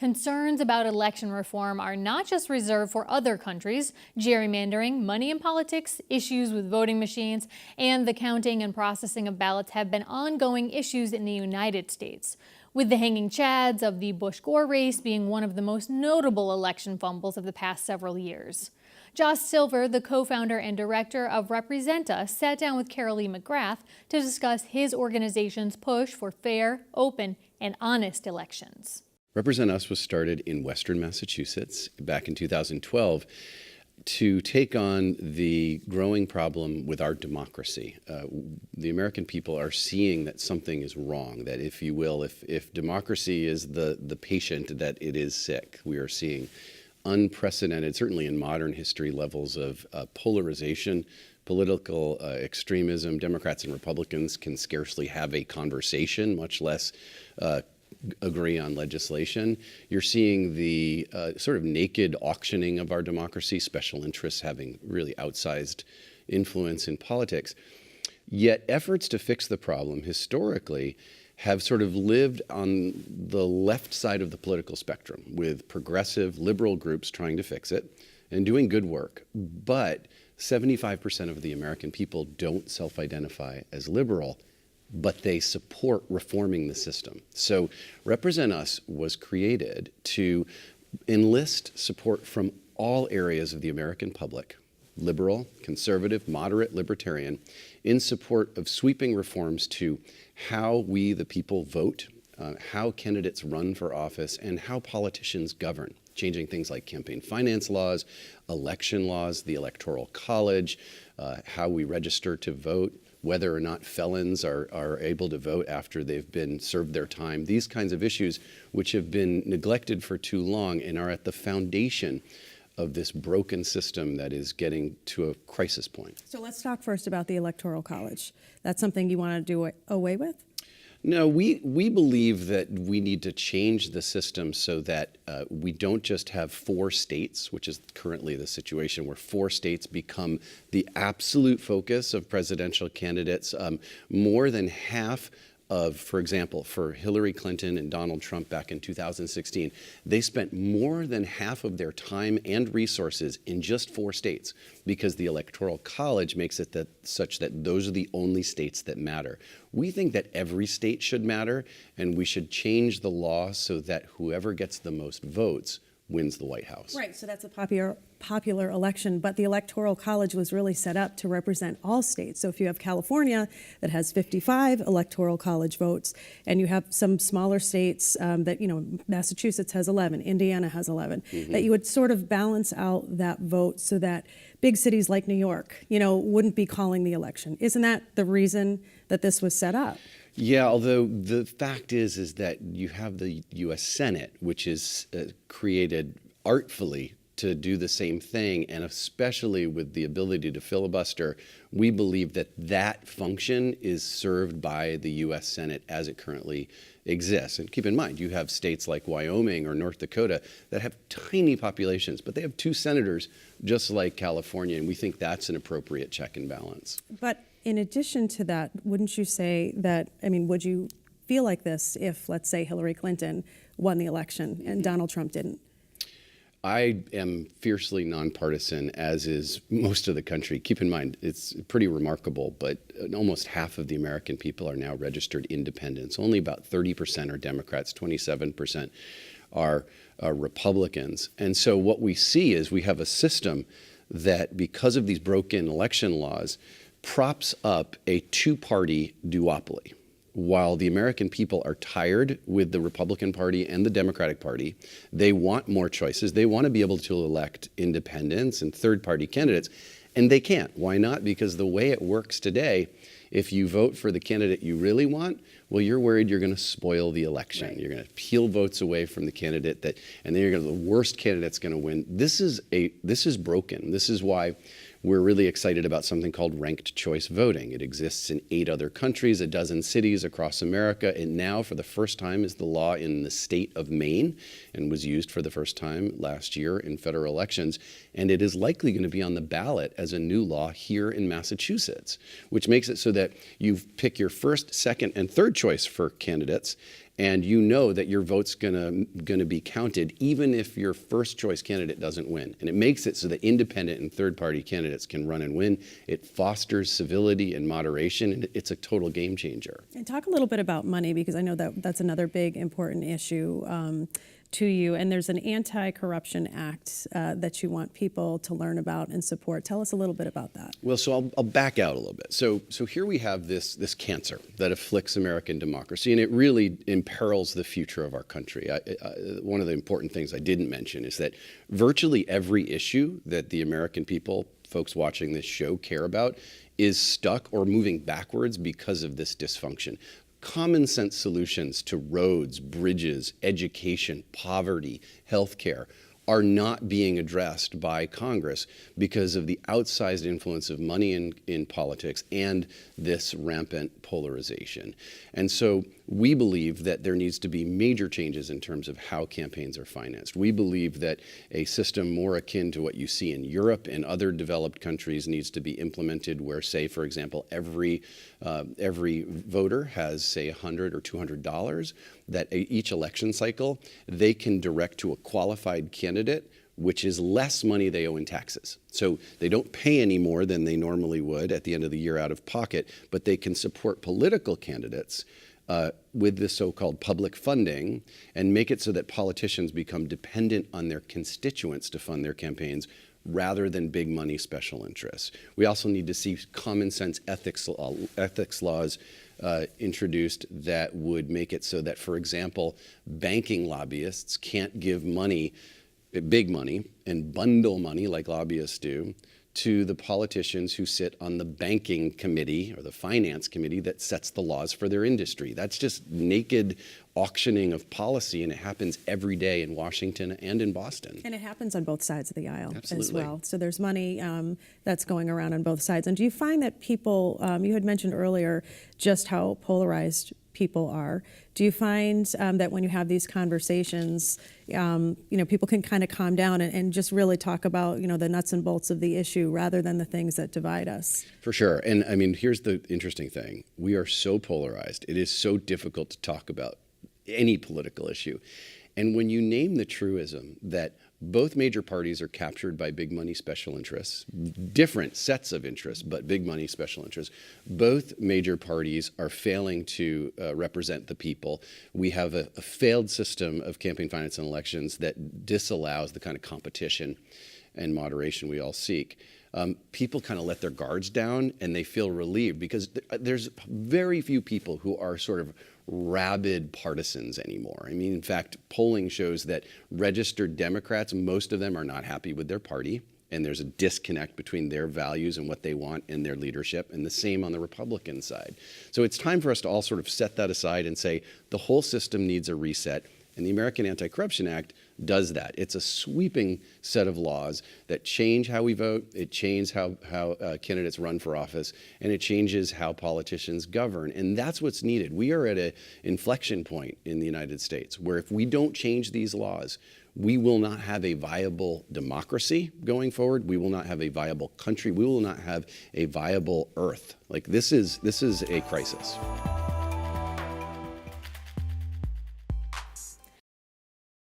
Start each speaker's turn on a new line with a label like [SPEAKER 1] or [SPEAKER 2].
[SPEAKER 1] Concerns about election reform are not just reserved for other countries. Gerrymandering, money in politics, issues with voting machines, and the counting and processing of ballots have been ongoing issues in the United States, with the hanging chads of the Bush-Gore race being one of the most notable election fumbles of the past several years. Josh Silver, the co-founder and director of Represent Us, sat down with Carolee McGrath to discuss his organization's push for fair, open, and honest elections.
[SPEAKER 2] Represent Us was started in Western Massachusetts back in 2012 to take on the growing problem with our democracy. The American people are seeing that something is wrong, that if you will, if democracy is the patient, that it is sick. We are seeing unprecedented, certainly in modern history, levels of polarization, political extremism. Democrats and Republicans can scarcely have a conversation, much less agree on legislation. You're seeing the sort of naked auctioning of our democracy, special interests having really outsized influence in politics. Yet efforts to fix the problem historically have sort of lived on the left side of the political spectrum, with progressive liberal groups trying to fix it and doing good work. But 75% of the American people don't self-identify as liberal, but they support reforming the system. So Represent Us was created to enlist support from all areas of the American public, liberal, conservative, moderate, libertarian, in support of sweeping reforms to how we, the people, vote, how candidates run for office, and how politicians govern, changing things like campaign finance laws, election laws, the Electoral College, how we register to vote, whether or not felons are able to vote after they've been served their time, these kinds of issues which have been neglected for too long and are at the foundation of this broken system that is getting to a crisis point.
[SPEAKER 3] So let's talk first about the Electoral College. That's something you want to do away with?
[SPEAKER 2] No, we believe that we need to change the system so that we don't just have 4 states, which is currently the situation where 4 states become the absolute focus of presidential candidates. More than half of, for example, for Hillary Clinton and Donald Trump back in 2016, they spent more than half of their time and resources in just 4 states because the Electoral College makes it such that those are the only states that matter. We think that every state should matter, and we should change the law so that whoever gets the most votes wins the White House.
[SPEAKER 3] Right, so that's a popular election, but the Electoral College was really set up to represent all states. So if you have California that has 55 Electoral College votes, and you have some smaller states that, Massachusetts has 11, Indiana has 11, that you would sort of balance out that vote so that big cities like New York, wouldn't be calling the election. Isn't that the reason that this was set up?
[SPEAKER 2] Yeah, although the fact is that you have the U.S. Senate, which is created artfully to do the same thing, and especially with the ability to filibuster, we believe that that function is served by the U.S. Senate as it currently exists. And keep in mind, you have states like Wyoming or North Dakota that have tiny populations, but they have 2 senators just like California, and we think that's an appropriate check and balance.
[SPEAKER 3] But in addition to that, wouldn't you say that, would you feel like this if, let's say, Hillary Clinton won the election and Donald Trump didn't?
[SPEAKER 2] I am fiercely nonpartisan, as is most of the country. Keep in mind, it's pretty remarkable, but almost half of the American people are now registered independents. Only about 30% are Democrats, 27% are Republicans. And so what we see is we have a system that, because of these broken election laws, props up a 2-party duopoly. While the American people are tired with the Republican Party and the Democratic Party, they want more choices. They want to be able to elect independents and third-party candidates, and they can't. Why not? Because the way it works today, if you vote for the candidate you really want, well, you're worried you're going to spoil the election. Right. You're going to peel votes away from the candidate and then the worst candidate's going to win. This is broken. This is why we're really excited about something called ranked choice voting. It exists in 8 other countries, a dozen cities across America. And now, for the first time, is the law in the state of Maine and was used for the first time last year in federal elections. And it is likely going to be on the ballot as a new law here in Massachusetts, which makes it so that you pick your first, second, and third choice for candidates. and you know that your vote's gonna be counted even if your first choice candidate doesn't win. And it makes it so that independent and third party candidates can run and win. It fosters civility and moderation, and it's a total game changer.
[SPEAKER 3] And talk a little bit about money, because I know that that's another big important issue to you. And there's an anti-corruption act that you want people to learn about and support. Tell us a little bit about that.
[SPEAKER 2] Well, so I'll back out a little bit. So here we have this cancer that afflicts American democracy, and it really imperils the future of our country. One of the important things I didn't mention is that virtually every issue that the American people, folks watching this show, care about is stuck or moving backwards because of this dysfunction. Common sense solutions to roads, bridges, education, poverty, healthcare are not being addressed by Congress because of the outsized influence of money in politics and this rampant polarization. And so we believe that there needs to be major changes in terms of how campaigns are financed. We believe that a system more akin to what you see in Europe and other developed countries needs to be implemented where, say, for example, every voter has, say, $100 or $200 that each election cycle they can direct to a qualified candidate, which is less money they owe in taxes. So they don't pay any more than they normally would at the end of the year out of pocket, but they can support political candidates with the so-called public funding and make it so that politicians become dependent on their constituents to fund their campaigns rather than big money special interests. We also need to see common sense ethics laws introduced that would make it so that, for example, banking lobbyists can't give money, big money, and bundle money like lobbyists do to the politicians who sit on the banking committee or the finance committee that sets the laws for their industry. That's just naked auctioning of policy, and it happens every day in Washington and in Boston.
[SPEAKER 3] And it happens on both sides of the aisle as
[SPEAKER 2] Absolutely.
[SPEAKER 3] well. So there's money that's going around on both sides. And do you find that people, you had mentioned earlier just how polarized people are. Do you find that when you have these conversations, people can kind of calm down and just really talk about, the nuts and bolts of the issue rather than the things that divide us?
[SPEAKER 2] For sure. And I mean, here's the interesting thing. We are so polarized. It is so difficult to talk about any political issue. And when you name the truism that both major parties are captured by big money special interests, different sets of interests, but big money special interests, both major parties are failing to represent the people. We have a failed system of campaign finance and elections that disallows the kind of competition and moderation we all seek. People kind of let their guards down and they feel relieved because there's very few people who are sort of rabid partisans anymore. I mean, in fact, polling shows that registered Democrats, most of them are not happy with their party, and there's a disconnect between their values and what they want in their leadership, and the same on the Republican side. So it's time for us to all sort of set that aside and say the whole system needs a reset. And the American Anti-Corruption Act does that. It's a sweeping set of laws that change how we vote, it changes how candidates run for office, and it changes how politicians govern. And that's what's needed. We are at an inflection point in the United States where if we don't change these laws, we will not have a viable democracy going forward. We will not have a viable country. We will not have a viable earth. Like this is a crisis.